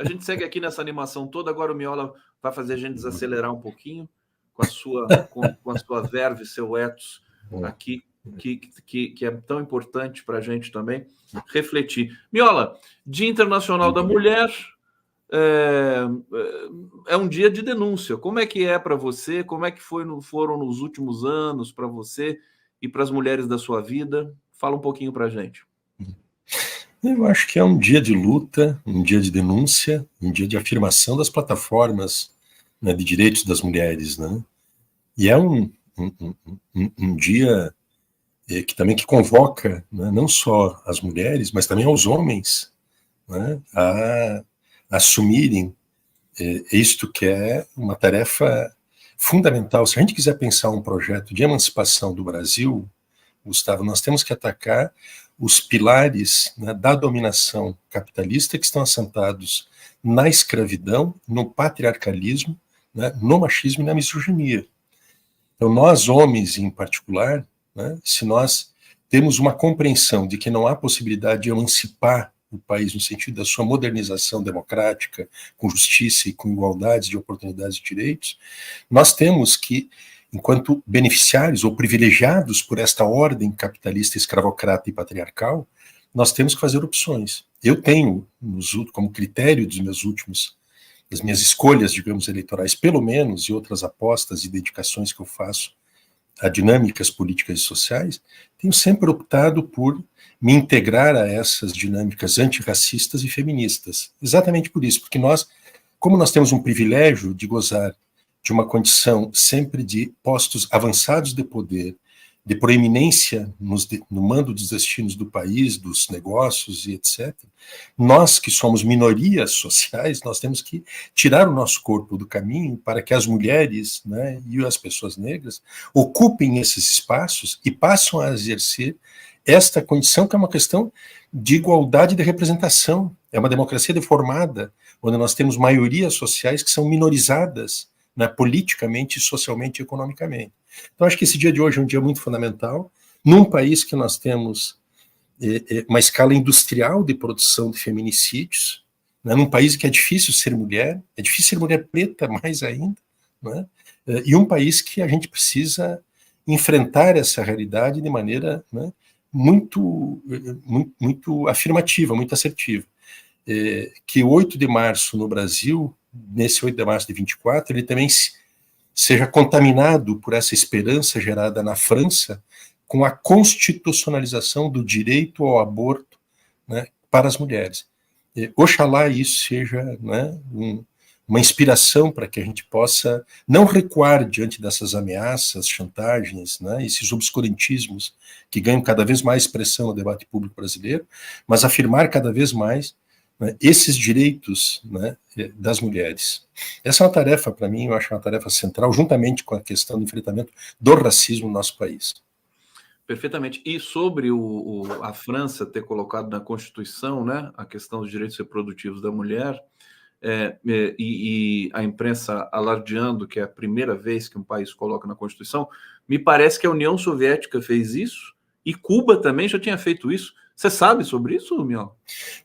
A gente segue aqui nessa animação toda. Agora o Miola vai fazer a gente desacelerar um pouquinho com a sua verve, seu ethos aqui, que é tão importante para a gente também refletir. Miola, Dia Internacional da Mulher é um dia de denúncia. Como é que é para você? Como é que foram nos últimos anos para você e para as mulheres da sua vida? Fala um pouquinho para a gente. Eu acho que é um dia de luta, um dia de denúncia, um dia de afirmação das plataformas, né, de direitos das mulheres, né? E é um dia que convoca, né, não só as mulheres, mas também aos homens, né, a assumirem isto que é uma tarefa fundamental. Se a gente quiser pensar um projeto de emancipação do Brasil, Gustavo, nós temos que atacar os pilares, né, da dominação capitalista que estão assentados na escravidão, no patriarcalismo, né, no machismo e na misoginia. Então, nós, homens em particular, né, se nós temos uma compreensão de que não há possibilidade de emancipar o país no sentido da sua modernização democrática, com justiça e com igualdade de oportunidades e direitos, nós temos que, enquanto beneficiários ou privilegiados por esta ordem capitalista, escravocrata e patriarcal, nós temos que fazer opções. Eu tenho, como critério das minhas escolhas, digamos, eleitorais, pelo menos, e outras apostas e dedicações que eu faço a dinâmicas políticas e sociais, tenho sempre optado por me integrar a essas dinâmicas antirracistas e feministas. Exatamente por isso, porque como nós temos um privilégio de gozar de uma condição sempre de postos avançados de poder, de proeminência no mando dos destinos do país, dos negócios e etc., nós que somos minorias sociais, nós temos que tirar o nosso corpo do caminho para que as mulheres, né, e as pessoas negras ocupem esses espaços e passem a exercer esta condição, que é uma questão de igualdade de representação. É uma democracia deformada, onde nós temos maiorias sociais que são minorizadas, né, politicamente, socialmente e economicamente. Então, acho que esse dia de hoje é um dia muito fundamental, num país que nós temos uma escala industrial de produção de feminicídios, né, num país que é difícil ser mulher preta mais ainda, né, e um país que a gente precisa enfrentar essa realidade de maneira, né, muito afirmativa, muito assertiva. Que o 8 de março no Brasil, nesse 8 de março de 24, ele também seja contaminado por essa esperança gerada na França com a constitucionalização do direito ao aborto, né, para as mulheres. Oxalá isso seja, né, uma inspiração para que a gente possa não recuar diante dessas ameaças, chantagens, né, esses obscurantismos que ganham cada vez mais expressão no debate público brasileiro, mas afirmar cada vez mais, né, esses direitos, né, das mulheres. Essa é uma tarefa, para mim, eu acho uma tarefa central, juntamente com a questão do enfrentamento do racismo no nosso país. Perfeitamente. E sobre a França ter colocado na Constituição, né, a questão dos direitos reprodutivos da mulher, e a imprensa alardeando que é a primeira vez que um país coloca na Constituição, me parece que a União Soviética fez isso e Cuba também já tinha feito isso. Você sabe sobre isso, Mion?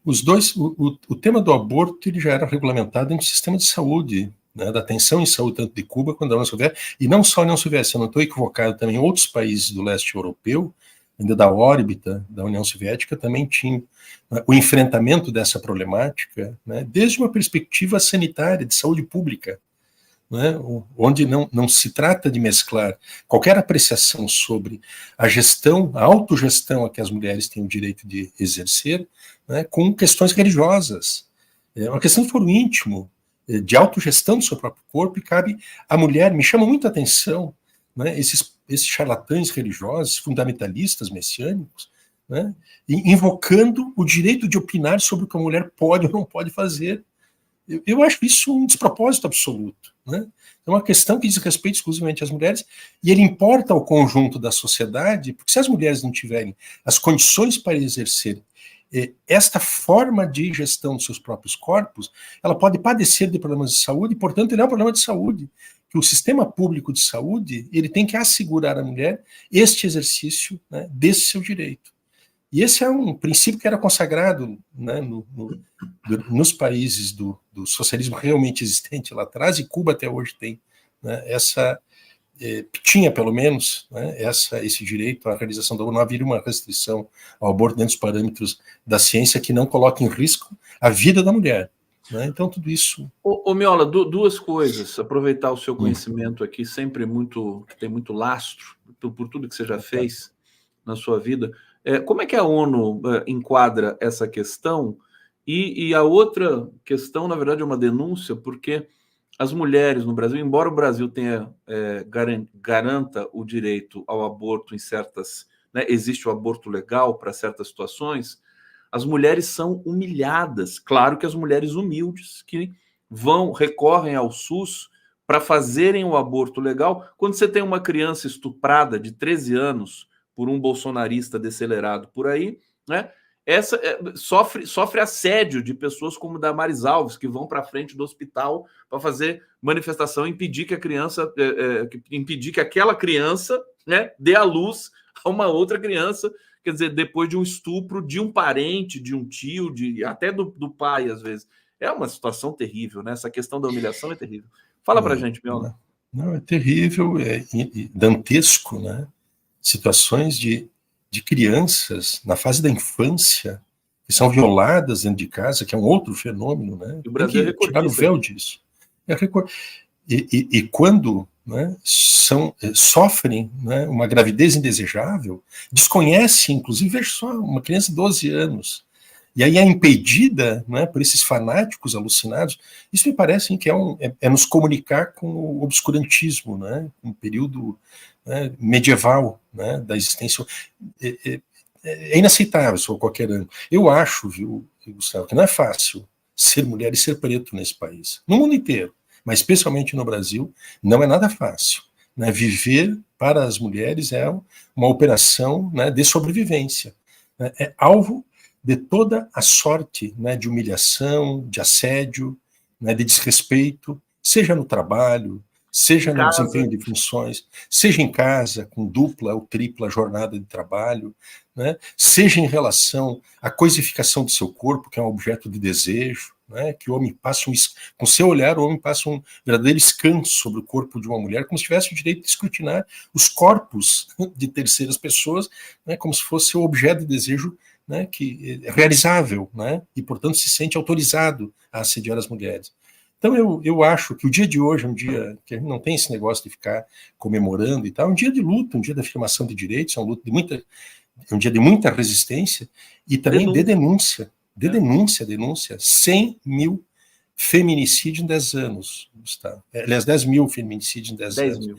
Os dois, o tema do aborto ele já era regulamentado no sistema de saúde, né, da atenção em saúde, tanto de Cuba quanto da União Soviética, e não só a União Soviética, se eu não estou equivocado, também outros países do leste europeu, ainda da órbita da União Soviética, também tinham, né, o enfrentamento dessa problemática, né, desde uma perspectiva sanitária, de saúde pública, né, onde não se trata de mesclar qualquer apreciação sobre a gestão, a autogestão a que as mulheres têm o direito de exercer, né, com questões religiosas. É uma questão de foro íntimo, de autogestão do seu próprio corpo, e cabe à mulher. Me chama muito a atenção, né, esses charlatães religiosos, fundamentalistas messiânicos, né, invocando o direito de opinar sobre o que a mulher pode ou não pode fazer. Eu acho isso um despropósito absoluto, né? É uma questão que diz respeito exclusivamente às mulheres, e ele importa ao conjunto da sociedade, porque se as mulheres não tiverem as condições para exercer esta forma de gestão dos seus próprios corpos, ela pode padecer de problemas de saúde, e, portanto, ele é um problema de saúde, que o sistema público de saúde ele tem que assegurar à mulher este exercício, né, desse seu direito. E esse é um princípio que era consagrado, né, nos países do socialismo realmente existente lá atrás, e Cuba até hoje tem, né, tinha pelo menos, né, esse direito à realização da ONU. Não haveria uma restrição ao aborto dentro dos parâmetros da ciência que não coloque em risco a vida da mulher. Né? Então, tudo isso... Ô Miola, duas coisas, aproveitar o seu conhecimento aqui, sempre que tem muito lastro, por tudo que você já fez na sua vida. Como é que a ONU enquadra essa questão? E a outra questão, na verdade, é uma denúncia, porque as mulheres no Brasil, embora o Brasil garanta o direito ao aborto em certas... Né, existe o aborto legal para certas situações, as mulheres são humilhadas. Claro que as mulheres humildes que recorrem ao SUS para fazerem o aborto legal. Quando você tem uma criança estuprada de 13 anos por um bolsonarista decelerado por aí, né? Sofre assédio de pessoas como Damares Alves, que vão para frente do hospital para fazer manifestação, impedir que aquela criança, né, dê à luz a uma outra criança, quer dizer, depois de um estupro de um parente, de um tio, até do pai, às vezes. É uma situação terrível, né? Essa questão da humilhação é terrível. Fala para a gente, Miola. Não, é terrível, dantesco, né? Situações de crianças na fase da infância que são violadas dentro de casa, que é um outro fenômeno, né? E o Brasil tem que tirar o véu disso. E quando, né, sofrem, né, uma gravidez indesejável, desconhecem, inclusive, veja só, uma criança de 12 anos, e aí é impedida, né, por esses fanáticos alucinados. Isso me parece que é nos comunicar com o obscurantismo, né, um período, né, medieval, né, da existência. É inaceitável sob qualquer ângulo. Eu acho, viu, Gustavo, que não é fácil ser mulher e ser preto nesse país, no mundo inteiro, mas especialmente no Brasil, não é nada fácil. Né? Viver para as mulheres é uma operação, né, de sobrevivência. Né? É alvo de toda a sorte, né, de humilhação, de assédio, né, de desrespeito, seja no trabalho, seja no desempenho de funções, seja em casa, com dupla ou tripla jornada de trabalho, né, seja em relação à coisificação do seu corpo, que é um objeto de desejo, né, que o homem passa com seu olhar, o homem passa um verdadeiro escanso sobre o corpo de uma mulher, como se tivesse o direito de escrutinar os corpos de terceiras pessoas, né, como se fosse o objeto de desejo, né, que é realizável, né, e, portanto, se sente autorizado a assediar as mulheres. Então, eu acho que o dia de hoje é um dia que a gente não tem esse negócio de ficar comemorando e tal, é um dia de luta, um dia de afirmação de direitos, é um dia de muita resistência e também de denúncia. Denúncia. 100 mil feminicídios em 10 anos, Gustavo. Aliás, 10 mil feminicídios em 10 anos. Mil.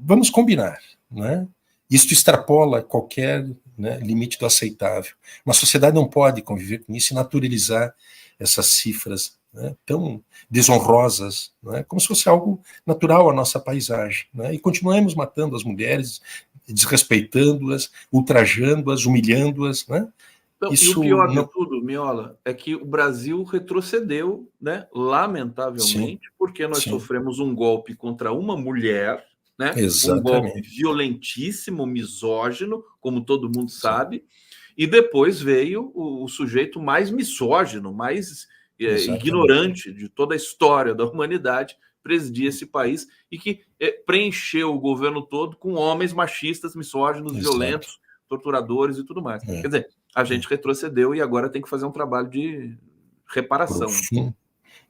Vamos combinar, né? Isso extrapola qualquer, né, limite do aceitável. Uma sociedade não pode conviver com isso e naturalizar essas cifras, né, tão desonrosas, né, como se fosse algo natural à nossa paisagem. Né, e continuamos matando as mulheres, desrespeitando-as, ultrajando-as, humilhando-as. Né. Então, e o pior de tudo, Miola, é que o Brasil retrocedeu, né, lamentavelmente, porque nós sofremos um golpe contra uma mulher, né, um golpe violentíssimo, misógino, como todo mundo sabe, e depois veio o sujeito mais misógino, mais ignorante de toda a história da humanidade presidir esse país e que preencheu o governo todo com homens machistas, misóginos, violentos, torturadores e tudo mais. Quer dizer, a gente retrocedeu e agora tem que fazer um trabalho de reparação.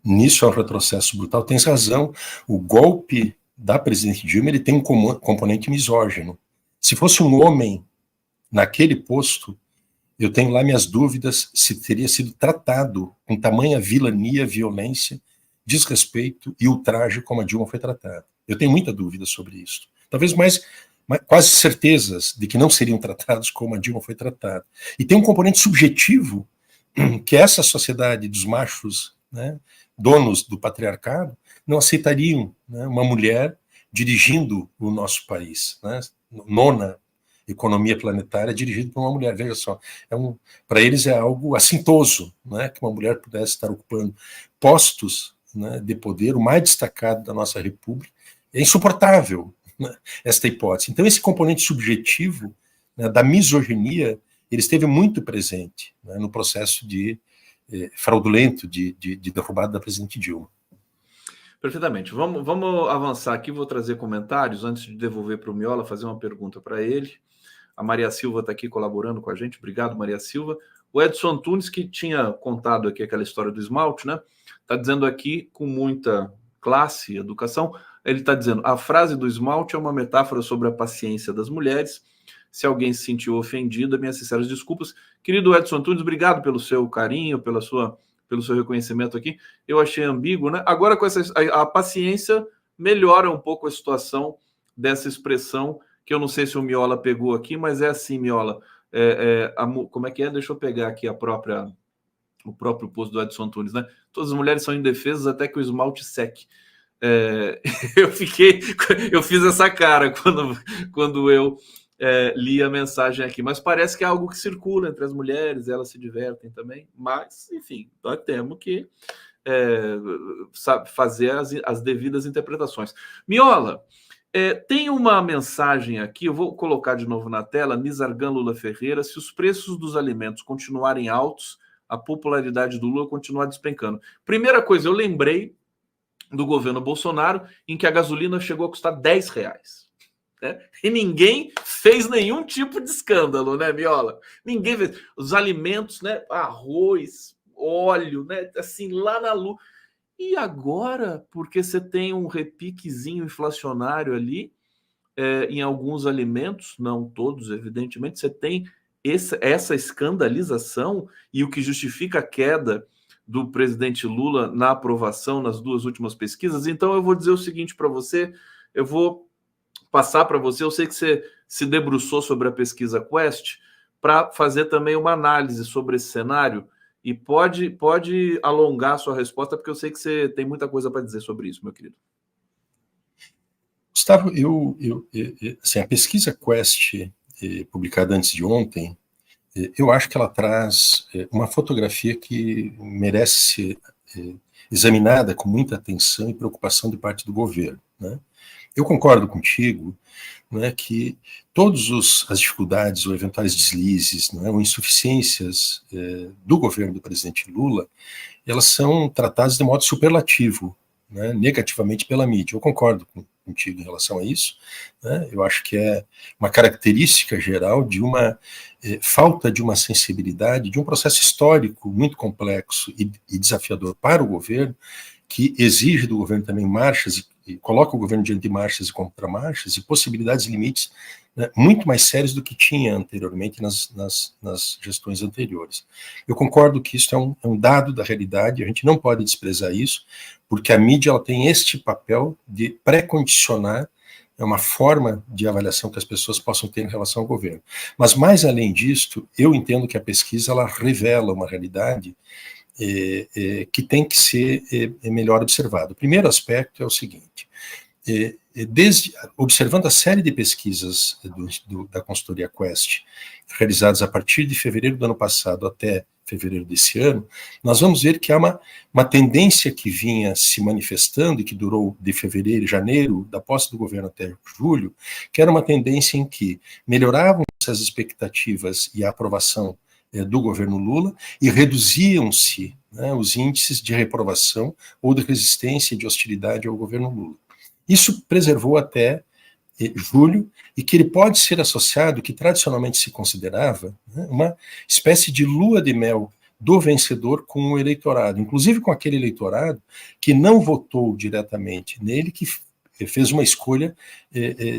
Nisso é um retrocesso brutal. Tens razão. O golpe da presidente Dilma, ele tem um componente misógino. Se fosse um homem naquele posto, eu tenho lá minhas dúvidas se teria sido tratado com tamanha vilania, violência, desrespeito e ultraje como a Dilma foi tratada. Eu tenho muita dúvida sobre isso. Talvez quase certezas de que não seriam tratados como a Dilma foi tratada. E tem um componente subjetivo, que essa sociedade dos machos, né, donos do patriarcado, não aceitariam, né, uma mulher dirigindo o nosso país. Né, nona economia planetária dirigida por uma mulher. Veja só, para eles é algo assintoso, né, que uma mulher pudesse estar ocupando postos, né, de poder, o mais destacado da nossa república. É insuportável, né, esta hipótese. Então esse componente subjetivo, né, da misoginia, ele esteve muito presente, né, no processo fraudulento de derrubada da presidente Dilma. Perfeitamente. Vamos avançar aqui, vou trazer comentários antes de devolver para o Miola, fazer uma pergunta para ele. A Maria Silva está aqui colaborando com a gente. Obrigado, Maria Silva. O Edson Antunes, que tinha contado aqui aquela história do esmalte, né? Está dizendo aqui, com muita classe e educação, ele está dizendo: a frase do esmalte é uma metáfora sobre a paciência das mulheres. Se alguém se sentiu ofendida, minhas sinceras desculpas. Querido Edson Antunes, obrigado pelo seu carinho, pelo seu reconhecimento aqui. Eu achei ambíguo, né? Agora, com a paciência, melhora um pouco a situação dessa expressão, que eu não sei se o Miola pegou aqui, mas é assim, Miola. Como é que é? Deixa eu pegar aqui o próprio post do Edson Antunes, né? Todas as mulheres são indefesas até que o esmalte seque. Eu fiz essa cara quando eu li a mensagem aqui, mas parece que é algo que circula entre as mulheres, elas se divertem também, mas, enfim, nós temos que fazer as devidas interpretações. Miola, tem uma mensagem aqui, eu vou colocar de novo na tela, Nizargan Lula Ferreira: se os preços dos alimentos continuarem altos, a popularidade do Lula continuar despencando. Primeira coisa, eu lembrei do governo Bolsonaro, em que a gasolina chegou a custar R$10. Né? E ninguém fez nenhum tipo de escândalo, né, Miola? Ninguém fez. Os alimentos, né? Arroz, óleo, né? Assim, lá na lua. E agora, porque você tem um repiquezinho inflacionário ali, em alguns alimentos, não todos, evidentemente, você tem essa escandalização, e o que justifica a queda do presidente Lula na aprovação nas duas últimas pesquisas. Então eu vou dizer o seguinte para você, eu vou passar para você, eu sei que você se debruçou sobre a pesquisa Quest, para fazer também uma análise sobre esse cenário, e pode alongar a sua resposta, porque eu sei que você tem muita coisa para dizer sobre isso, meu querido. Gustavo, assim, a pesquisa Quest, publicada antes de ontem, eu acho que ela traz uma fotografia que merece ser examinada com muita atenção e preocupação de parte do governo, né? Eu concordo contigo, né, que todas as dificuldades ou eventuais deslizes, né, ou insuficiências do governo do presidente Lula, elas são tratadas de modo superlativo, né, negativamente pela mídia. Eu concordo contigo em relação a isso, né? Eu acho que é uma característica geral de uma falta de uma sensibilidade, de um processo histórico muito complexo e desafiador para o governo, que exige do governo também marchas e coloca o governo diante de marchas e contramarchas e possibilidades e limites, né, muito mais sérios do que tinha anteriormente nas gestões anteriores. Eu concordo que isso é um dado da realidade, a gente não pode desprezar isso, porque a mídia ela tem este papel de pré-condicionar uma forma de avaliação que as pessoas possam ter em relação ao governo. Mas, mais além disso, eu entendo que a pesquisa ela revela uma realidade que tem que ser melhor observado. O primeiro aspecto é o seguinte: observando a série de pesquisas da consultoria Quest, realizadas a partir de fevereiro do ano passado até fevereiro desse ano, nós vamos ver que há uma tendência que vinha se manifestando e que durou de fevereiro, janeiro, da posse do governo até julho, que era uma tendência em que melhoravam as expectativas e a aprovação do governo Lula e reduziam-se, né, os índices de reprovação ou de resistência e de hostilidade ao governo Lula. Isso preservou até julho, e que ele pode ser associado, que tradicionalmente se considerava, né, uma espécie de lua de mel do vencedor com o eleitorado, inclusive com aquele eleitorado que não votou diretamente nele, que fez uma escolha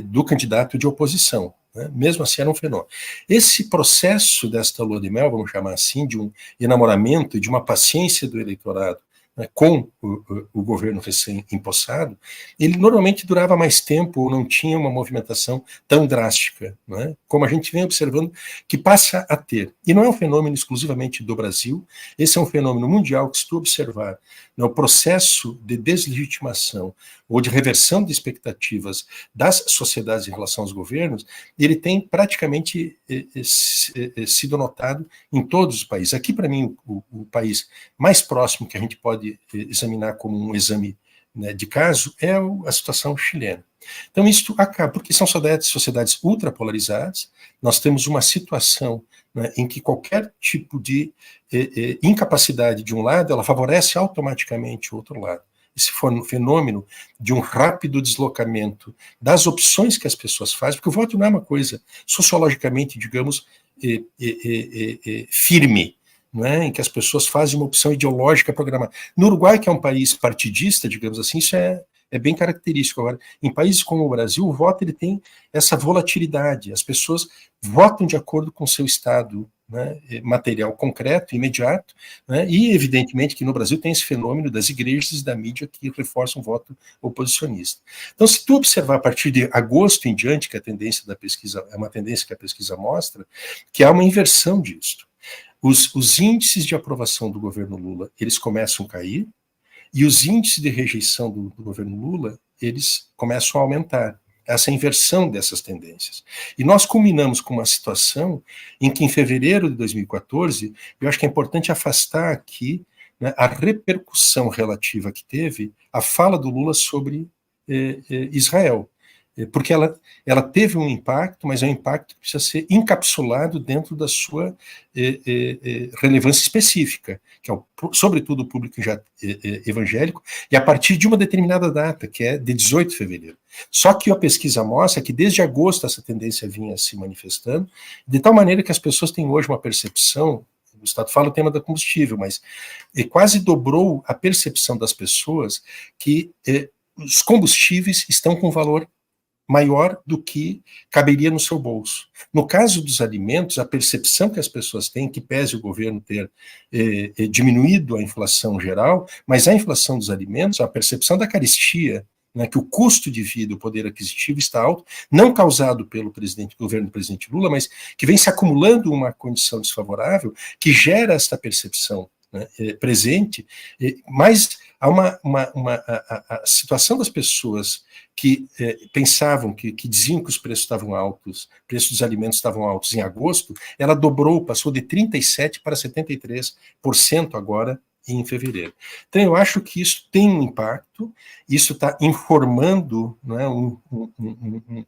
do candidato de oposição. Né? Mesmo assim, era um fenômeno. Esse processo desta lua de mel, vamos chamar assim, de um enamoramento e de uma paciência do eleitorado, né, com o governo recém-empossado, ele normalmente durava mais tempo ou não tinha uma movimentação tão drástica, né, como a gente vem observando que passa a ter. E não é um fenômeno exclusivamente do Brasil, esse é um fenômeno mundial que, se tu observar, né, o processo de deslegitimação ou de reversão de expectativas das sociedades em relação aos governos, ele tem praticamente sido notado em todos os países. Aqui, para mim, o país mais próximo que a gente pode examinar como um exame, né, de caso é a situação chilena. Então isso acaba, porque são sociedades ultrapolarizadas, nós temos uma situação, né, em que qualquer tipo de incapacidade de um lado, ela favorece automaticamente o outro lado. Esse fenômeno de um rápido deslocamento das opções que as pessoas fazem, porque o voto não é uma coisa sociologicamente, digamos, firme, não é? Em que as pessoas fazem uma opção ideológica programada. No Uruguai, que é um país partidista, digamos assim, isso é bem característico. Agora, em países como o Brasil, o voto ele tem essa volatilidade. As pessoas votam de acordo com o seu estado, né, material concreto, imediato, né, e evidentemente que no Brasil tem esse fenômeno das igrejas e da mídia que reforçam o voto oposicionista. Então, se tu observar a partir de agosto em diante, que a tendência da pesquisa é uma tendência que a pesquisa mostra, que há uma inversão disso. Os índices de aprovação do governo Lula, eles começam a cair, e os índices de rejeição do governo Lula, eles começam a aumentar. Essa inversão dessas tendências. E nós culminamos com uma situação em que, em fevereiro de 2014, eu acho que é importante afastar aqui, né, a repercussão relativa que teve a fala do Lula sobre Israel. Porque ela teve um impacto, mas é um impacto que precisa ser encapsulado dentro da sua relevância específica, que é, sobretudo, o público evangélico, e a partir de uma determinada data, que é de 18 de fevereiro. Só que a pesquisa mostra que desde agosto essa tendência vinha se manifestando, de tal maneira que as pessoas têm hoje uma percepção, o Estado fala o tema do combustível, mas quase dobrou a percepção das pessoas que os combustíveis estão com valor maior do que caberia no seu bolso. No caso dos alimentos, a percepção que as pessoas têm, que pese o governo ter diminuído a inflação geral, mas a inflação dos alimentos, a percepção da carestia, né, que o custo de vida, o poder aquisitivo está alto, não causado pelo governo do presidente Lula, mas que vem se acumulando uma condição desfavorável que gera esta percepção, né, presente, mas há a situação das pessoas que pensavam, que diziam que os preços estavam altos, preços dos alimentos estavam altos em agosto, ela dobrou, passou de 37% para 73% agora em fevereiro. Então eu acho que isso tem um impacto, isso está informando, né, um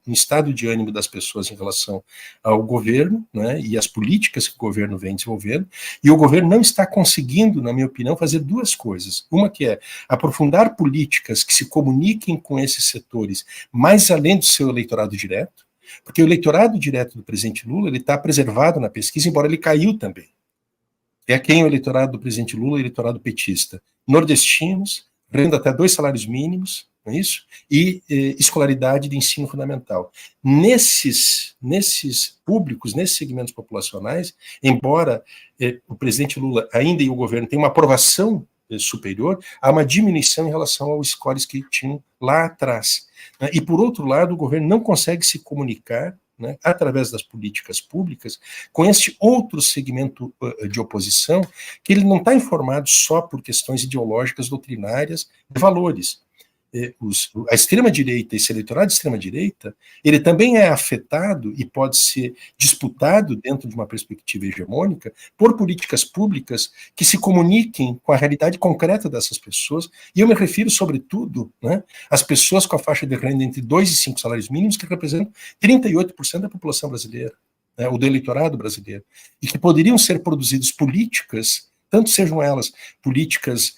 estado de ânimo das pessoas em relação ao governo, né, e as políticas que o governo vem desenvolvendo, e o governo não está conseguindo, na minha opinião, fazer duas coisas. Uma que é aprofundar políticas que se comuniquem com esses setores mais além do seu eleitorado direto, porque o eleitorado direto do presidente Lula ele está preservado na pesquisa, embora ele caiu também. É quem o eleitorado do presidente Lula, o eleitorado petista. Nordestinos, renda até 2 salários mínimos, não é isso? E escolaridade de ensino fundamental. Nesses públicos, nesses segmentos populacionais, embora o presidente Lula ainda e o governo tenham uma aprovação superior, há uma diminuição em relação aos scores que tinham lá atrás. Né? E, por outro lado, o governo não consegue se comunicar, né, através das políticas públicas, com este outro segmento de oposição, que ele não está informado só por questões ideológicas, doutrinárias, de valores. A extrema-direita, esse eleitorado de extrema-direita, ele também é afetado e pode ser disputado dentro de uma perspectiva hegemônica por políticas públicas que se comuniquem com a realidade concreta dessas pessoas, e eu me refiro, sobretudo, né, às pessoas com a faixa de renda entre 2 e 5 salários mínimos, que representam 38% da população brasileira, né, ou do eleitorado brasileiro, e que poderiam ser produzidas políticas, tanto sejam elas políticas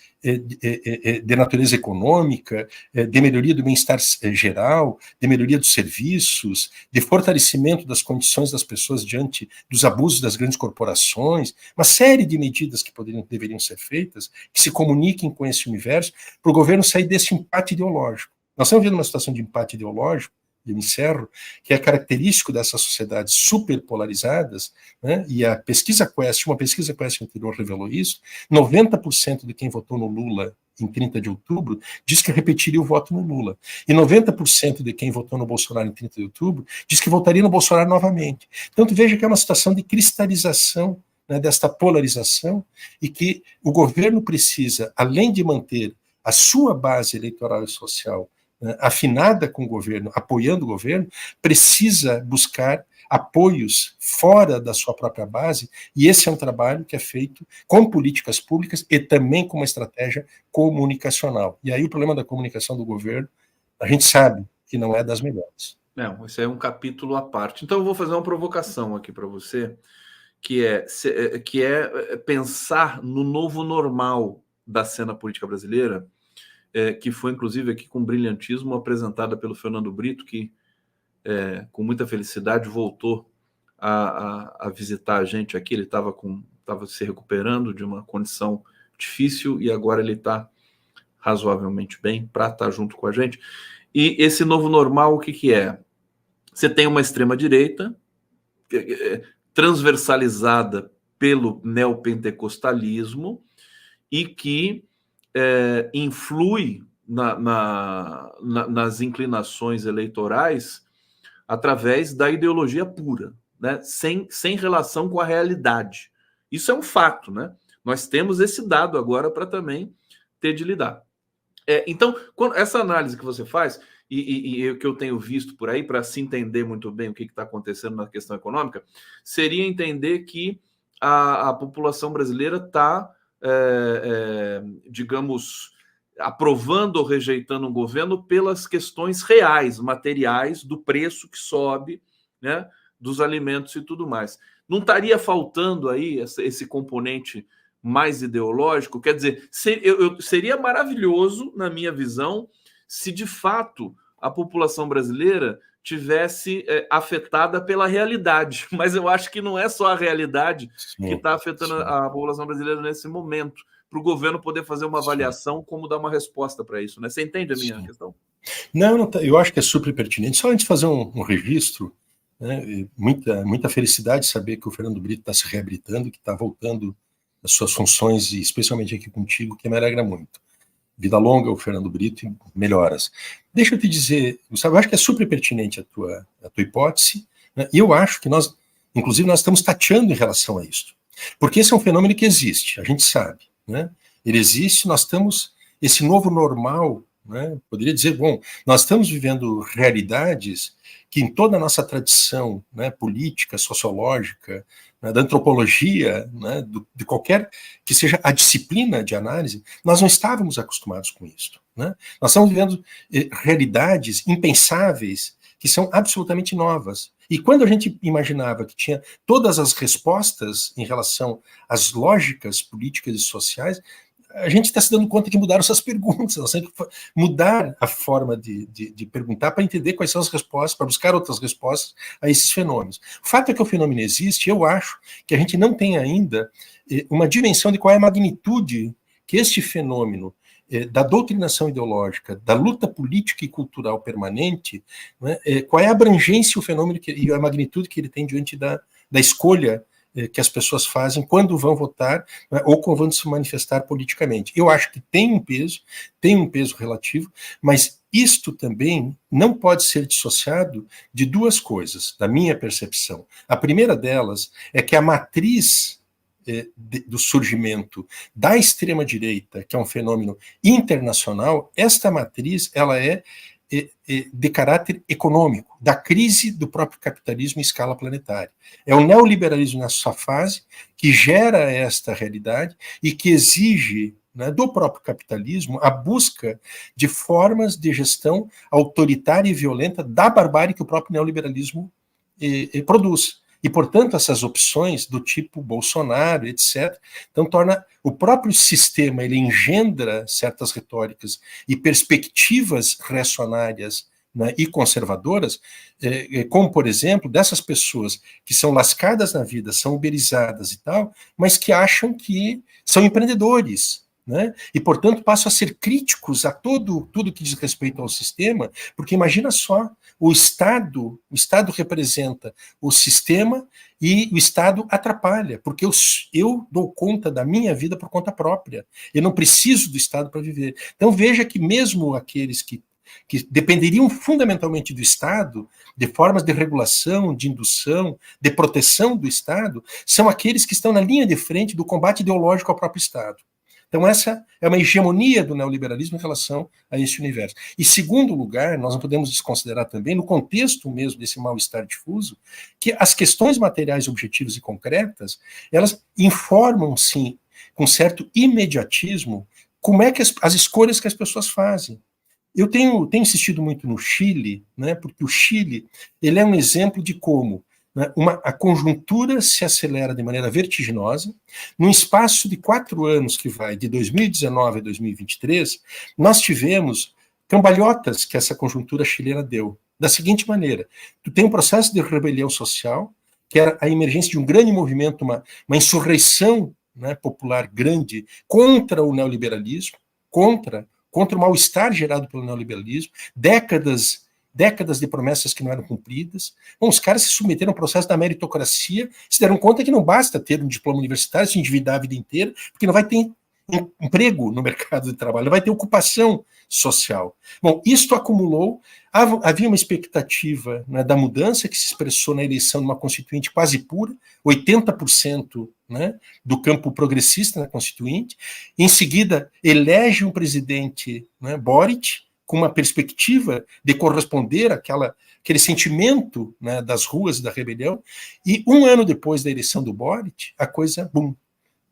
de natureza econômica, de melhoria do bem-estar geral, de melhoria dos serviços, de fortalecimento das condições das pessoas diante dos abusos das grandes corporações, uma série de medidas que deveriam ser feitas, que se comuniquem com esse universo, para o governo sair desse empate ideológico. Nós estamos vendo uma situação de empate ideológico, e eu encerro, que é característico dessas sociedades superpolarizadas, né, e a pesquisa Quest, uma pesquisa Quest anterior revelou isso, 90% de quem votou no Lula em 30 de outubro diz que repetiria o voto no Lula, e 90% de quem votou no Bolsonaro em 30 de outubro diz que votaria no Bolsonaro novamente. Então tu veja que é uma situação de cristalização, né, desta polarização, e que o governo precisa, além de manter a sua base eleitoral e social afinada com o governo, apoiando o governo, precisa buscar apoios fora da sua própria base, e esse é um trabalho que é feito com políticas públicas e também com uma estratégia comunicacional. E aí o problema da comunicação do governo, a gente sabe, que não é das melhores. Não, esse é um capítulo à parte. Então eu vou fazer uma provocação aqui para você, que é pensar no novo normal da cena política brasileira, que foi inclusive aqui com brilhantismo apresentada pelo Fernando Brito, que com muita felicidade voltou a visitar a gente aqui. Ele estava se recuperando de uma condição difícil e agora ele está razoavelmente bem para estar junto com a gente. E esse novo normal, o que é? Você tem uma extrema-direita transversalizada pelo neopentecostalismo e que influi nas inclinações eleitorais através da ideologia pura, né? sem relação com a realidade. Isso é um fato, né? Nós temos esse dado agora para também ter de lidar. Então, essa análise que você faz, e o que eu tenho visto por aí, para se entender muito bem o que está acontecendo na questão econômica, seria entender que a população brasileira está, digamos, aprovando ou rejeitando um governo pelas questões reais, materiais, do preço que sobe, né, dos alimentos e tudo mais. Não estaria faltando aí esse componente mais ideológico? Quer dizer, seria maravilhoso, na minha visão, se de fato a população brasileira tivesse afetada pela realidade, mas eu acho que não é só a realidade que está afetando a população brasileira nesse momento, para o governo poder fazer uma avaliação, como dar uma resposta para isso, né? Você entende a minha questão? Não, eu acho que é super pertinente. Só antes de fazer um registro, né, muita felicidade saber que o Fernando Brito está se reabilitando, que está voltando às suas funções, e especialmente aqui contigo, que me alegra muito. Vida longa, o Fernando Brito, e melhoras. Deixa eu te dizer, Gustavo, eu acho que é super pertinente a tua hipótese, né, e eu acho que nós estamos tateando em relação a isso. Porque esse é um fenômeno que existe, a gente sabe, né? Ele existe, nós estamos, esse novo normal, né, poderia dizer, bom, nós estamos vivendo realidades que em toda a nossa tradição, né, política, sociológica, né, da antropologia, né, de qualquer que seja a disciplina de análise, nós não estávamos acostumados com isso, né? Nós estamos vivendo realidades impensáveis que são absolutamente novas. E quando a gente imaginava que tinha todas as respostas em relação às lógicas políticas e sociais, a gente está se dando conta que mudaram essas perguntas. Nós temos que mudar a forma de perguntar para entender quais são as respostas, para buscar outras respostas a esses fenômenos. O fato é que o fenômeno existe, eu acho que a gente não tem ainda uma dimensão de qual é a magnitude que este fenômeno da doutrinação ideológica, da luta política e cultural permanente, né, qual é a abrangência, o fenômeno e a magnitude que ele tem diante da escolha que as pessoas fazem quando vão votar, né, ou quando vão se manifestar politicamente. Eu acho que tem um peso relativo, mas isto também não pode ser dissociado de duas coisas, da minha percepção. A primeira delas é que a matriz do surgimento da extrema-direita, que é um fenômeno internacional, esta matriz ela é de caráter econômico, da crise do próprio capitalismo em escala planetária. É o neoliberalismo na sua fase que gera esta realidade e que exige, né, do próprio capitalismo a busca de formas de gestão autoritária e violenta da barbárie que o próprio neoliberalismo produz. E, portanto, essas opções do tipo Bolsonaro, etc., então torna o próprio sistema, ele engendra certas retóricas e perspectivas reacionárias, né, e conservadoras, como, por exemplo, dessas pessoas que são lascadas na vida, são uberizadas e tal, mas que acham que são empreendedores, né? E, portanto, passam a ser críticos a tudo que diz respeito ao sistema, porque imagina só, o Estado representa o sistema e o Estado atrapalha, porque eu dou conta da minha vida por conta própria, eu não preciso do Estado para viver. Então veja que mesmo aqueles que dependeriam fundamentalmente do Estado, de formas de regulação, de indução, de proteção do Estado, são aqueles que estão na linha de frente do combate ideológico ao próprio Estado. Então essa é uma hegemonia do neoliberalismo em relação a esse universo. E, segundo lugar, nós não podemos desconsiderar também, no contexto mesmo desse mal-estar difuso, que as questões materiais, objetivas e concretas, elas informam, sim, com certo imediatismo, como é que as escolhas que as pessoas fazem. eu tenho insistido muito no Chile, né, porque o Chile ele é um exemplo de como, né, a conjuntura se acelera de maneira vertiginosa. Num espaço de 4 anos que vai de 2019 a 2023, nós tivemos cambalhotas que essa conjuntura chilena deu. Da seguinte maneira, tu tem um processo de rebelião social, que era a emergência de um grande movimento, uma insurreição, né, popular grande contra o neoliberalismo, contra o mal-estar gerado pelo neoliberalismo, décadas de promessas que não eram cumpridas. Bom, os caras se submeteram ao processo da meritocracia, se deram conta que não basta ter um diploma universitário, se endividar a vida inteira, porque não vai ter emprego no mercado de trabalho, não vai ter ocupação social. Bom, isto acumulou, havia uma expectativa, né, da mudança que se expressou na eleição de uma constituinte quase pura, 80%, né, do campo progressista na constituinte. Em seguida, elege um presidente, né, Boric, com uma perspectiva de corresponder àquele sentimento, né, das ruas e da rebelião, e 1 ano depois da eleição do Boric, a coisa,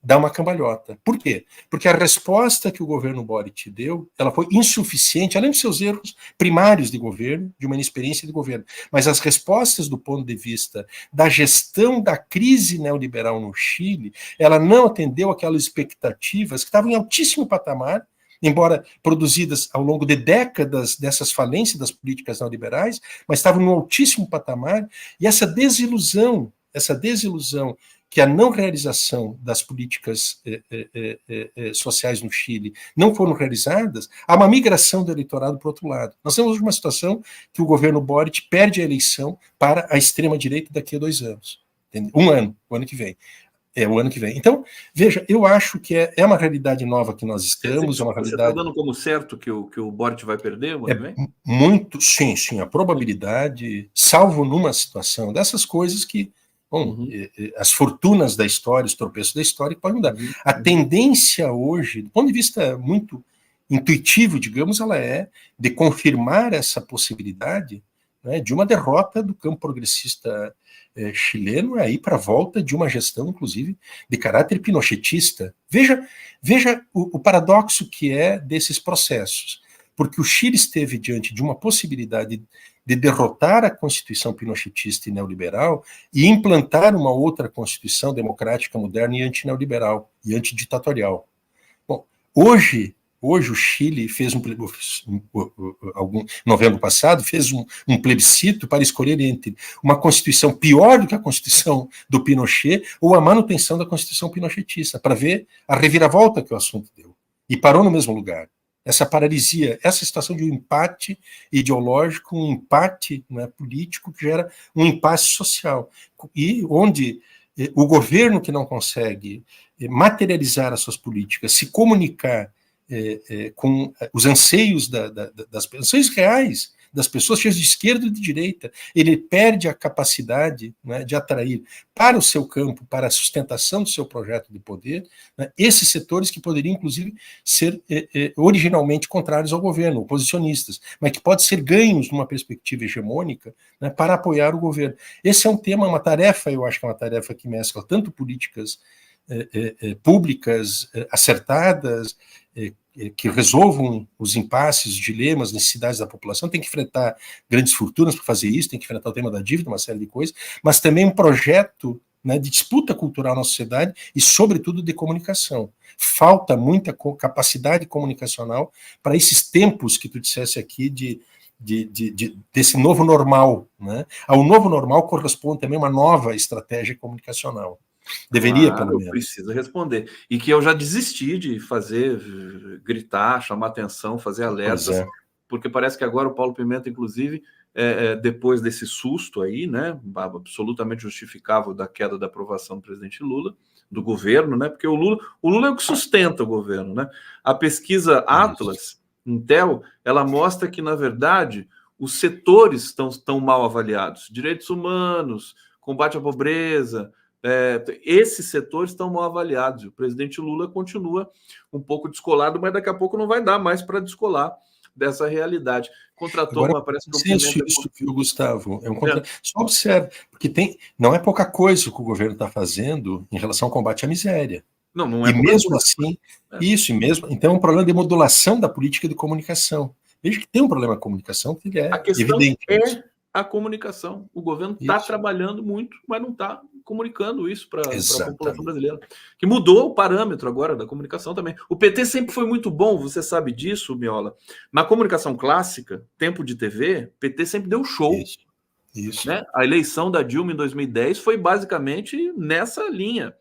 dá uma cambalhota. Por quê? Porque a resposta que o governo Boric deu, ela foi insuficiente, além dos seus erros primários de governo, de uma inexperiência de governo, mas as respostas do ponto de vista da gestão da crise neoliberal no Chile, ela não atendeu aquelas expectativas que estavam em altíssimo patamar, embora produzidas ao longo de décadas dessas falências das políticas neoliberais, mas estavam no altíssimo patamar, e essa desilusão que a não realização das políticas sociais no Chile não foram realizadas, há uma migração do eleitorado para o outro lado. Nós temos uma situação que o governo Boric perde a eleição para a extrema-direita daqui a 2 anos. O ano que vem. O ano que vem. Então, veja, eu acho que é uma realidade nova que nós estamos, é uma realidade... Você está dando como certo que o Boric vai perder o ano que vem? Muito, sim, a probabilidade, salvo numa situação dessas coisas que, bom, as fortunas da história, os tropeços da história, que podem mudar. A tendência hoje, do ponto de vista muito intuitivo, digamos, ela é de confirmar essa possibilidade, né, de uma derrota do campo progressista chileno aí para a volta de uma gestão, inclusive, de caráter pinochetista. Veja o paradoxo que é desses processos, porque o Chile esteve diante de uma possibilidade de derrotar a Constituição pinochetista e neoliberal e implantar uma outra Constituição democrática, moderna e antineoliberal e antiditatorial. Bom, hoje o Chile fez novembro passado, fez um plebiscito para escolher entre uma Constituição pior do que a Constituição do Pinochet ou a manutenção da Constituição pinochetista, para ver a reviravolta que o assunto deu. E parou no mesmo lugar. Essa paralisia, essa situação de um empate ideológico, um empate, né, político, que gera um impasse social. E onde o governo que não consegue materializar as suas políticas, se comunicar com os anseios das anseios reais das pessoas, cheias de esquerda e de direita, ele perde a capacidade, né, de atrair para o seu campo, para a sustentação do seu projeto de poder, né, esses setores que poderiam, inclusive, ser originalmente contrários ao governo, oposicionistas, mas que podem ser ganhos numa perspectiva hegemônica, né, para apoiar o governo. Esse é um tema, uma tarefa, eu acho que é uma tarefa que mescla tanto políticas públicas acertadas, que resolvam os impasses, os dilemas, necessidades da população, tem que enfrentar grandes fortunas para fazer isso, tem que enfrentar o tema da dívida, uma série de coisas, mas também um projeto, né, de disputa cultural na sociedade e, sobretudo, de comunicação. Falta muita capacidade comunicacional para esses tempos que tu dissesse aqui desse novo normal, né? Ao novo normal corresponde também uma nova estratégia comunicacional. Deveria, claro, pelo menos. Precisa responder. E que eu já desisti de fazer, gritar, chamar atenção, fazer alertas, porque parece que agora o Paulo Pimenta, inclusive, depois desse susto aí, né, absolutamente justificável da queda da aprovação do presidente Lula, do governo, né, porque o Lula é o que sustenta o governo, né? A pesquisa Atlas, Intel, ela mostra que, na verdade, os setores estão mal avaliados. Direitos humanos, combate à pobreza... esses setores estão mal avaliados. O presidente Lula continua um pouco descolado, mas daqui a pouco não vai dar mais para descolar dessa realidade. Contratou Agora, parece que isso, viu, Gustavo? Só observe, porque não é pouca coisa que o governo está fazendo em relação ao combate à miséria. Não é. E mesmo assim, isso, e mesmo. Então é um problema de modulação da política de comunicação. Veja que tem um problema de comunicação que ele é A questão evidente. é a comunicação. O governo está trabalhando muito, mas não está comunicando isso para a população brasileira. Que mudou o parâmetro agora da comunicação também. O PT sempre foi muito bom, você sabe disso, Miola. Na comunicação clássica, tempo de TV, o PT sempre deu show. Isso. Né? A eleição da Dilma em 2010 foi basicamente nessa linha.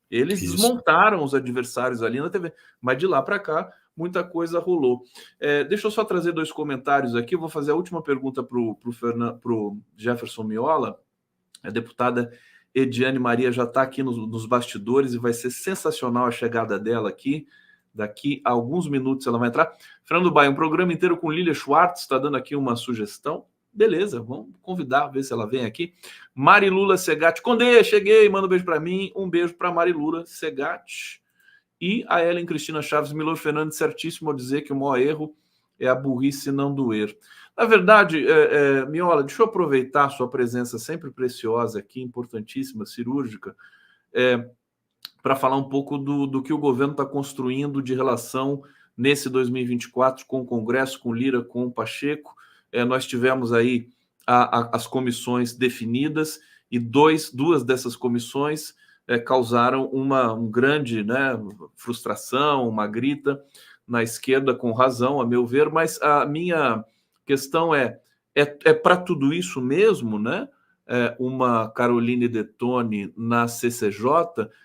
Eles desmontaram os adversários ali na TV. Mas de lá para cá, muita coisa rolou. Deixa eu só trazer 2 comentários aqui. Eu vou fazer a última pergunta para o Jefferson Miola. A deputada Ediane Maria já está aqui nos bastidores e vai ser sensacional a chegada dela aqui. Daqui a alguns minutos ela vai entrar. Fernando Baia, um programa inteiro com Lília Schwartz, está dando aqui uma sugestão. Beleza, vamos convidar, ver se ela vem aqui. Marilula Segatti. Condê, cheguei, manda um beijo para mim. Um beijo para Marilula Segatti. E a Ellen Cristina Chaves, Milor Fernandes, certíssimo ao dizer que o maior erro é a burrice não doer. Na verdade, Miola, deixa eu aproveitar a sua presença sempre preciosa aqui, importantíssima, cirúrgica, para falar um pouco do que o governo está construindo de relação nesse 2024 com o Congresso, com Lira, com o Pacheco. Nós tivemos aí as comissões definidas e duas dessas comissões causaram uma grande frustração, uma grita na esquerda, com razão, a meu ver, mas a minha questão é para tudo isso mesmo, né? Uma Caroline Detoni na CCJ,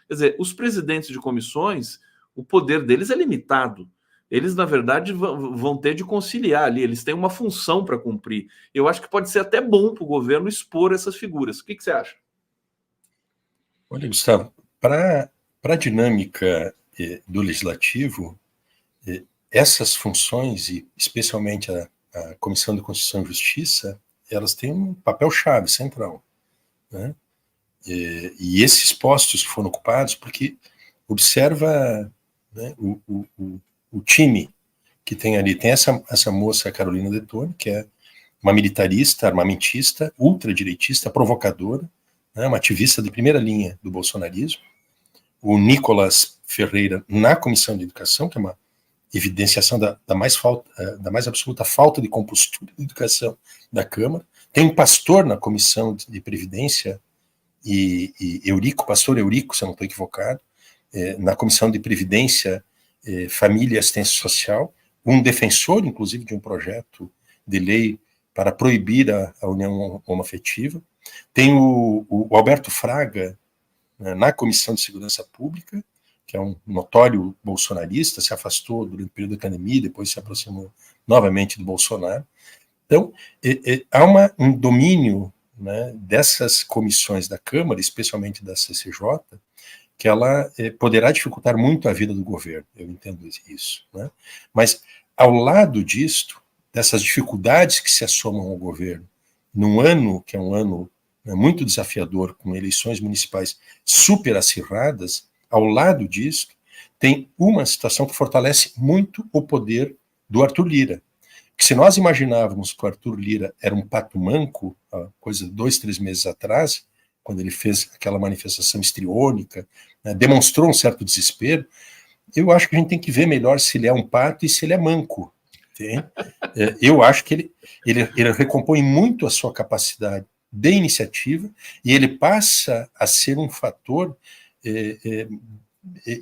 quer dizer, os presidentes de comissões, o poder deles é limitado. Eles, na verdade, vão ter de conciliar ali, eles têm uma função para cumprir. Eu acho que pode ser até bom para o governo expor essas figuras. O que você acha? Olha, Gustavo, para a dinâmica do legislativo, essas funções, e especialmente a Comissão de Constituição e Justiça, elas têm um papel-chave central, né? E esses postos que foram ocupados, porque observa, né, o time que tem ali. Tem essa moça, Carolina Detoni, que é uma militarista, armamentista, ultradireitista, provocadora, né, uma ativista de primeira linha do bolsonarismo. O Nicolas Ferreira na Comissão de Educação, que é uma evidenciação da mais absoluta falta de compostura de educação da Câmara. Tem um pastor na Comissão de Previdência, e Eurico, pastor Eurico, se eu não estou equivocado, na Comissão de Previdência, Família e Assistência Social, um defensor, inclusive, de um projeto de lei para proibir a união homoafetiva. Tem o Alberto Fraga, né, na Comissão de Segurança Pública, que é um notório bolsonarista, se afastou durante o período da pandemia, depois se aproximou novamente do Bolsonaro. Então, há um domínio, né, dessas comissões da Câmara, especialmente da CCJ, que ela poderá dificultar muito a vida do governo, eu entendo isso, né? Mas, ao lado disto, dessas dificuldades que se assomam ao governo, num ano que é um ano, né, muito desafiador, com eleições municipais super acirradas, ao lado disso, tem uma situação que fortalece muito o poder do Arthur Lira. Que se nós imaginávamos que o Arthur Lira era um pato manco, coisa de 2, 3 meses atrás, quando ele fez aquela manifestação histriônica, né, demonstrou um certo desespero, eu acho que a gente tem que ver melhor se ele é um pato e se ele é manco. Eu acho que ele recompõe muito a sua capacidade de iniciativa e ele passa a ser um fator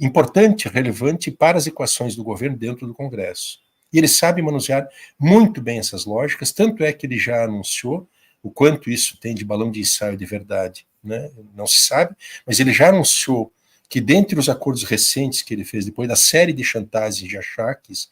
importante, relevante para as equações do governo dentro do Congresso. E ele sabe manusear muito bem essas lógicas, tanto é que ele já anunciou o quanto isso tem de balão de ensaio de verdade, né? Não se sabe, mas ele já anunciou que dentre os acordos recentes que ele fez, depois da série de chantagens e achaques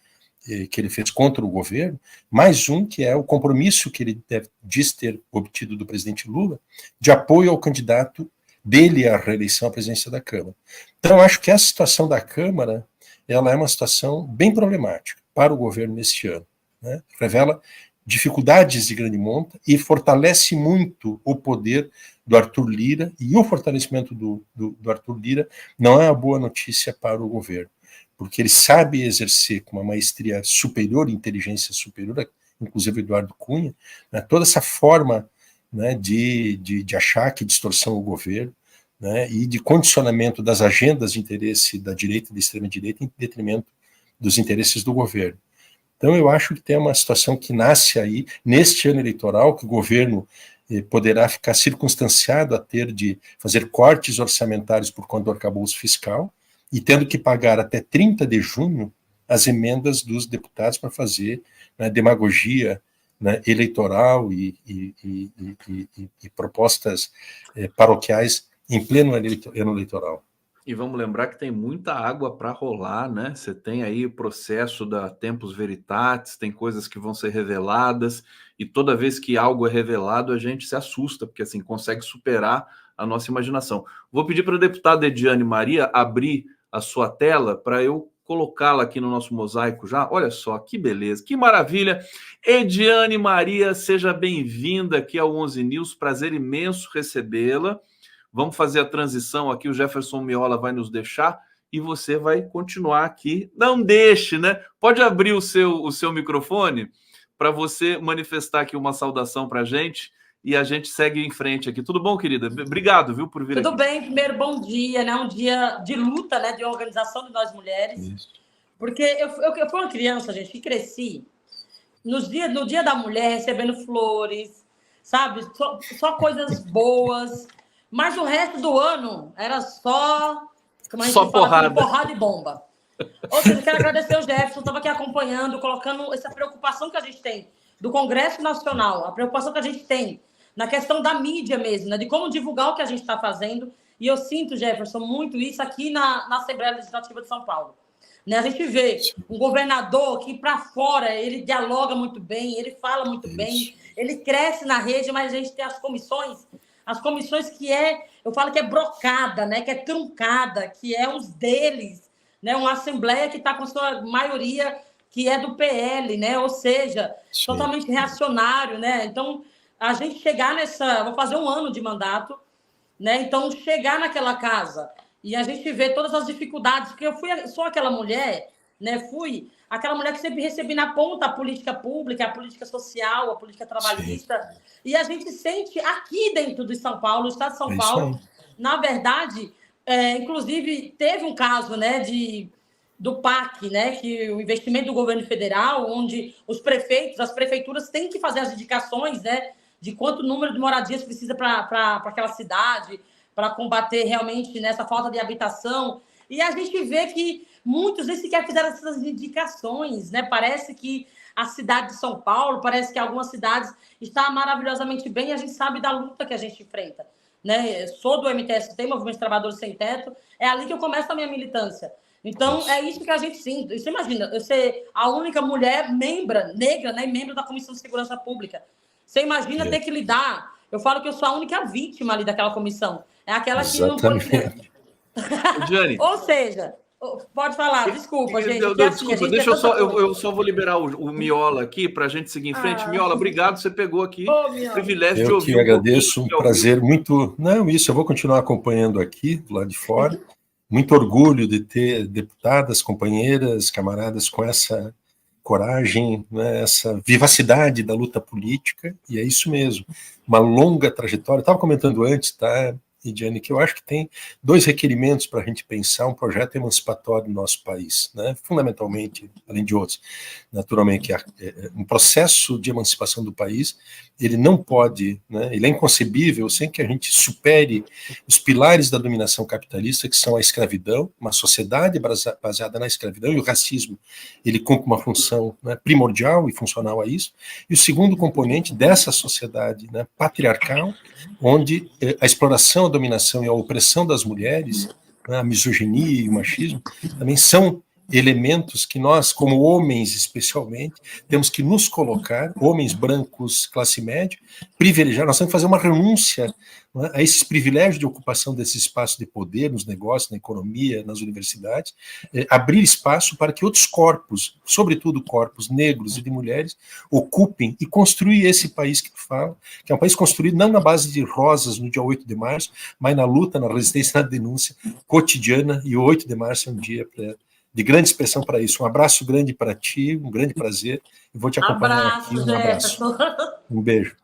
que ele fez contra o governo, mais um que é o compromisso que ele diz ter obtido do presidente Lula de apoio ao candidato dele à reeleição à presidência da Câmara. Então, acho que essa situação da Câmara, ela é uma situação bem problemática para o governo neste ano, né? Revela dificuldades de grande monta e fortalece muito o poder do Arthur Lira, e o fortalecimento do Arthur Lira não é uma boa notícia para o governo, porque ele sabe exercer com uma maestria superior, inteligência superior, inclusive Eduardo Cunha, né, toda essa forma, né, de achaque, distorção ao governo, né, e de condicionamento das agendas de interesse da direita e da extrema-direita em detrimento dos interesses do governo. Então, eu acho que tem uma situação que nasce aí, neste ano eleitoral, que o governo poderá ficar circunstanciado a ter de fazer cortes orçamentários por conta do arcabouço fiscal e tendo que pagar até 30 de junho as emendas dos deputados para fazer, né, demagogia, né, eleitoral e propostas paroquiais em pleno ano eleitoral. E vamos lembrar que tem muita água para rolar, né? Você tem aí o processo da Tempus Veritatis, tem coisas que vão ser reveladas, e toda vez que algo é revelado, a gente se assusta, porque assim consegue superar a nossa imaginação. Vou pedir para a deputada Ediane Maria abrir a sua tela para eu colocá-la aqui no nosso mosaico já. Olha só, que beleza, que maravilha. Ediane Maria, seja bem-vinda aqui ao 11 News, prazer imenso recebê-la. Vamos fazer a transição aqui, o Jefferson Miola vai nos deixar e você vai continuar aqui. Não deixe, né? Pode abrir o seu microfone para você manifestar aqui uma saudação para a gente e a gente segue em frente aqui. Tudo bom, querida? Obrigado, viu, por vir aqui. Tudo bem. Primeiro, bom dia, né? Um dia de luta, né? De organização de nós mulheres. Isso. Porque eu fui uma criança, gente, que cresci no dia da mulher recebendo flores, sabe? Só coisas boas. Mas o resto do ano era só... Como a gente só fala, porrada. Assim, porrada e bomba. Ou seja, quero agradecer ao Jefferson, estava aqui acompanhando, colocando essa preocupação que a gente tem do Congresso Nacional, a preocupação que a gente tem na questão da mídia mesmo, né, de como divulgar o que a gente está fazendo. E eu sinto, Jefferson, muito isso aqui na Assembleia Legislativa de São Paulo. Né, a gente vê um governador que, para fora, ele dialoga muito bem, ele fala muito bem, ele cresce na rede, mas a gente tem as comissões que eu falo que é brocada, né, que é truncada, que é os deles, né, uma Assembleia que está com sua maioria que é do PL, né, ou seja, sim, totalmente reacionário, né, então a gente chegar vou fazer 1 ano de mandato, né, então chegar naquela casa e a gente vê todas as dificuldades, porque sou aquela mulher, né, fui aquela mulher que sempre recebi na ponta a política pública, a política social, a política trabalhista. Sim. E a gente sente aqui dentro de São Paulo, o estado de São Paulo, na verdade, inclusive teve um caso, né, do PAC, né, que o investimento do governo federal, onde os prefeitos, as prefeituras têm que fazer as indicações, né, de quanto número de moradias precisa para aquela cidade, para combater realmente nessa falta de habitação. E a gente vê que muitos nem sequer fizeram essas indicações, né? Parece que a cidade de São Paulo, parece que algumas cidades está maravilhosamente bem, e a gente sabe da luta que a gente enfrenta, né? Sou do MTST, Movimento de Trabalhadores Sem Teto, é ali que eu começo a minha militância. Então, é isso que a gente sente. Você imagina, eu ser a única mulher negra, né, membro da Comissão de Segurança Pública. Você imagina ter que lidar... Eu falo que eu sou a única vítima ali daquela comissão. É aquela que não pode... Ou seja... Pode falar, desculpa, gente. Desculpa, deixa eu só vou liberar o Miola aqui para a gente seguir em frente. Miola, obrigado, você pegou aqui o privilégio de ouvir. Eu que agradeço, um prazer muito... Não, isso, eu vou continuar acompanhando aqui, do lado de fora. Muito orgulho de ter deputadas, companheiras, camaradas com essa coragem, né, essa vivacidade da luta política, e é isso mesmo. Uma longa trajetória. Eu estava comentando antes, tá, Ediane, que eu acho que tem 2 requerimentos para a gente pensar um projeto emancipatório no nosso país, né? Fundamentalmente, além de outros, naturalmente, um processo de emancipação do país, ele não pode, né, ele é inconcebível sem que a gente supere os pilares da dominação capitalista, que são a escravidão, uma sociedade baseada na escravidão, e o racismo, ele cumpre uma função, né, primordial e funcional a isso, e o segundo componente dessa sociedade, né, patriarcal, onde a exploração, a dominação e a opressão das mulheres, né, a misoginia e o machismo, também são elementos que nós, como homens especialmente, temos que nos colocar, homens brancos, classe média, privilegiar, nós temos que fazer uma renúncia, né, a esses privilégios de ocupação desse espaço de poder nos negócios, na economia, nas universidades, abrir espaço para que outros corpos, sobretudo corpos negros e de mulheres, ocupem e construir esse país que tu fala, que é um país construído não na base de rosas no dia 8 de março, mas na luta, na resistência, na denúncia cotidiana, e o 8 de março é um dia de grande expressão para isso. Um abraço grande para ti, um grande prazer, e vou te acompanhar aqui. Um abraço. Um beijo.